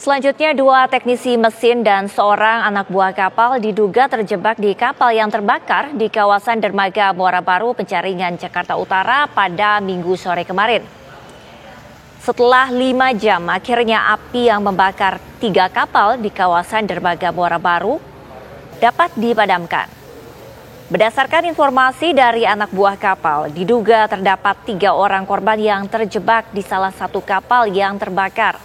Selanjutnya, dua teknisi mesin dan seorang anak buah kapal diduga terjebak di kapal yang terbakar di kawasan dermaga Muara Baru, Penjaringan, Jakarta Utara pada Minggu sore kemarin. Setelah 5 jam, akhirnya api yang membakar 3 kapal di kawasan dermaga Muara Baru dapat dipadamkan. Berdasarkan informasi dari anak buah kapal, diduga terdapat 3 orang korban yang terjebak di salah satu kapal yang terbakar.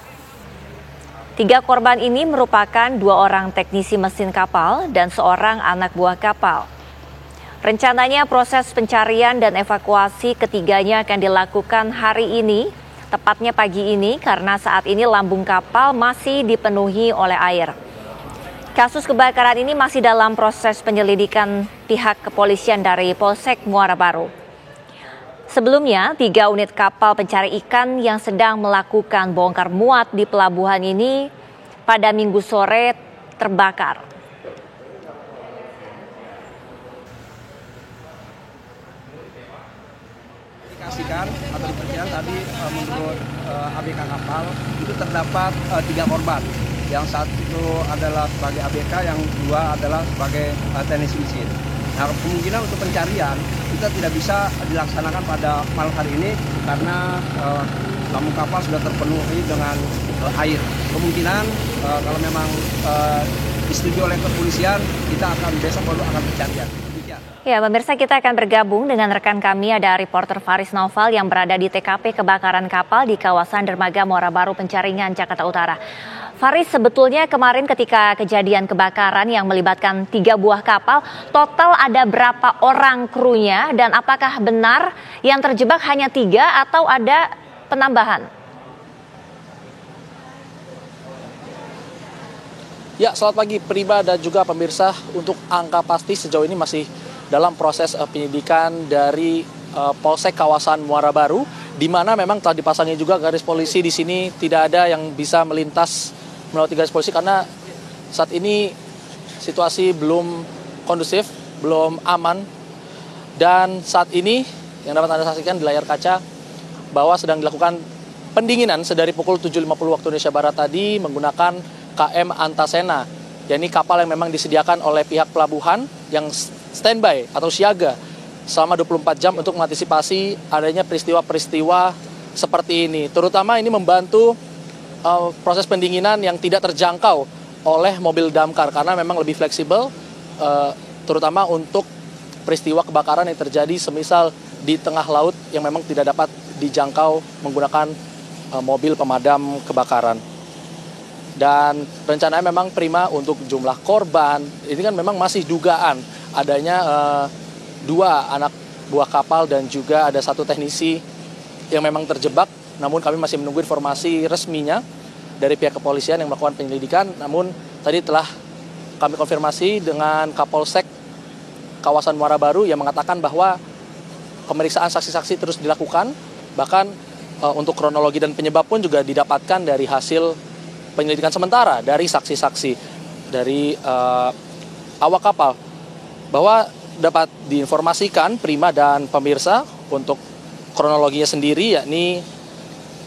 3 korban ini merupakan 2 orang teknisi mesin kapal dan seorang anak buah kapal. Rencananya proses pencarian dan evakuasi ketiganya akan dilakukan hari ini, tepatnya pagi ini, karena saat ini lambung kapal masih dipenuhi oleh air. Kasus kebakaran ini masih dalam proses penyelidikan pihak kepolisian dari Polsek Muara Baru. Sebelumnya, 3 unit kapal pencari ikan yang sedang melakukan bongkar muat di pelabuhan ini pada Minggu sore terbakar. Dikasihkan atau diperkirakan tadi menurut ABK kapal itu terdapat 3 korban. Yang satu adalah sebagai ABK, yang 2 adalah sebagai teknisi mesin. Nah, kemungkinan untuk pencarian kita tidak bisa dilaksanakan pada malam hari ini karena lambung kapal sudah terpenuhi dengan air. Kemungkinan kalau memang disetujui oleh kepolisian, kita akan besok baru akan pencarian. Ya, pemirsa, kita akan bergabung dengan rekan kami, ada reporter Faris Naufal yang berada di TKP kebakaran kapal di kawasan dermaga Muara Baru, Penjaringan, Jakarta Utara. Faris, sebetulnya kemarin ketika kejadian kebakaran yang melibatkan 3 buah kapal, total ada berapa orang krunya dan apakah benar yang terjebak hanya 3 atau ada penambahan? Ya, selamat pagi Prima dan juga pemirsa. Untuk angka pasti sejauh ini masih dalam proses penyidikan dari Polsek kawasan Muara Baru, di mana memang telah dipasangi juga garis polisi di sini, tidak ada yang bisa melintas melewati garis polisi karena saat ini situasi belum kondusif, belum aman. Dan saat ini yang dapat Anda saksikan di layar kaca bahwa sedang dilakukan pendinginan sedari pukul 7.50 waktu Indonesia Barat tadi menggunakan KM Antasena, yakni kapal yang memang disediakan oleh pihak pelabuhan yang standby atau siaga selama 24 jam untuk mengantisipasi adanya peristiwa-peristiwa seperti ini. Terutama ini membantu proses pendinginan yang tidak terjangkau oleh mobil damkar karena memang lebih fleksibel, terutama untuk peristiwa kebakaran yang terjadi semisal di tengah laut yang memang tidak dapat dijangkau menggunakan mobil pemadam kebakaran. Dan rencananya memang Prima untuk jumlah korban ini kan memang masih dugaan adanya 2 anak buah kapal dan juga ada 1 teknisi yang memang terjebak. Namun kami masih menunggu informasi resminya dari pihak kepolisian yang melakukan penyelidikan. Namun tadi telah kami konfirmasi dengan Kapolsek kawasan Muara Baru yang mengatakan bahwa pemeriksaan saksi-saksi terus dilakukan. Bahkan untuk kronologi dan penyebab pun juga didapatkan dari hasil penyelidikan sementara dari saksi-saksi dari awak kapal, bahwa dapat diinformasikan Prima dan pemirsa untuk kronologinya sendiri, yakni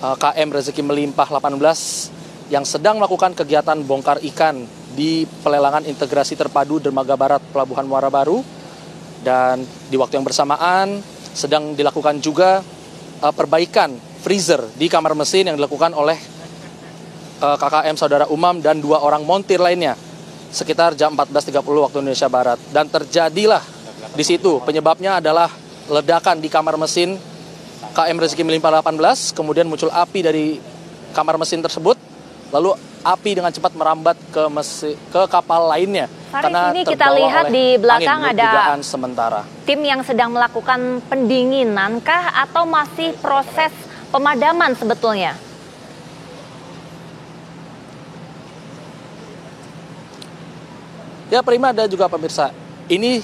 KM Rezeki Melimpah 18 yang sedang melakukan kegiatan bongkar ikan di pelelangan integrasi terpadu Dermaga Barat Pelabuhan Muara Baru, dan di waktu yang bersamaan sedang dilakukan juga perbaikan freezer di kamar mesin yang dilakukan oleh KKM Saudara Umam dan 2 orang montir lainnya sekitar jam 14.30 waktu Indonesia Barat. Dan terjadilah di situ, penyebabnya adalah ledakan di kamar mesin KM Rezeki Melimpah 18, kemudian muncul api dari kamar mesin tersebut, lalu api dengan cepat merambat ke kapal lainnya. Faris, karena ini kita lihat di belakang ada sementara tim yang sedang melakukan pendinginan kah atau masih proses pemadaman sebetulnya? Ya Prima dan juga pemirsa, ini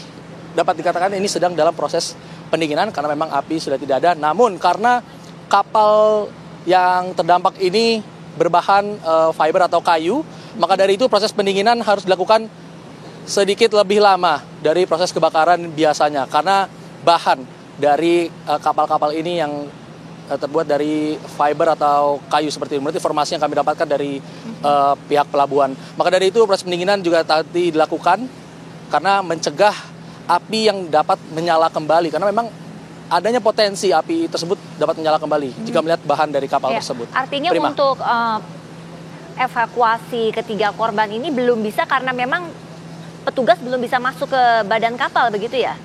dapat dikatakan ini sedang dalam proses pendinginan karena memang api sudah tidak ada. Namun karena kapal yang terdampak ini berbahan fiber atau kayu, maka dari itu proses pendinginan harus dilakukan sedikit lebih lama dari proses kebakaran biasanya. Karena bahan dari kapal-kapal ini yang terbuat dari fiber atau kayu seperti itu. Menurut informasi yang kami dapatkan dari pihak pelabuhan. Maka dari itu proses pendinginan juga tadi dilakukan karena mencegah api yang dapat menyala kembali. Karena memang adanya potensi api tersebut dapat menyala kembali jika melihat bahan dari kapal tersebut. Artinya Prima. untuk evakuasi ketiga korban ini belum bisa karena memang petugas belum bisa masuk ke badan kapal, begitu ya?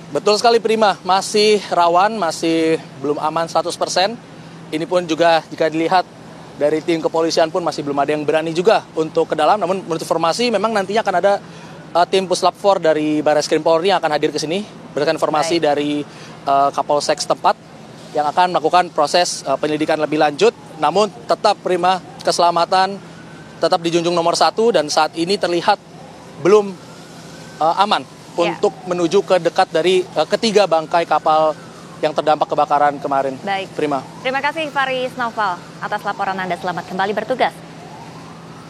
Betul sekali Prima, masih rawan, masih belum aman 100%. Ini pun juga jika dilihat dari tim kepolisian pun masih belum ada yang berani juga untuk ke dalam. Namun menurut informasi memang nantinya akan ada tim Puslap 4 dari Barreskrim Polri yang akan hadir ke sini berdasarkan informasi dari Kapolsek setempat yang akan melakukan proses penyelidikan lebih lanjut. Namun tetap Prima, keselamatan tetap dijunjung nomor 1 dan saat ini terlihat belum aman untuk menuju ke dekat dari ketiga bangkai kapal yang terdampak kebakaran kemarin. Baik. Prima. Terima kasih Faris Naufal atas laporan Anda. Selamat kembali bertugas.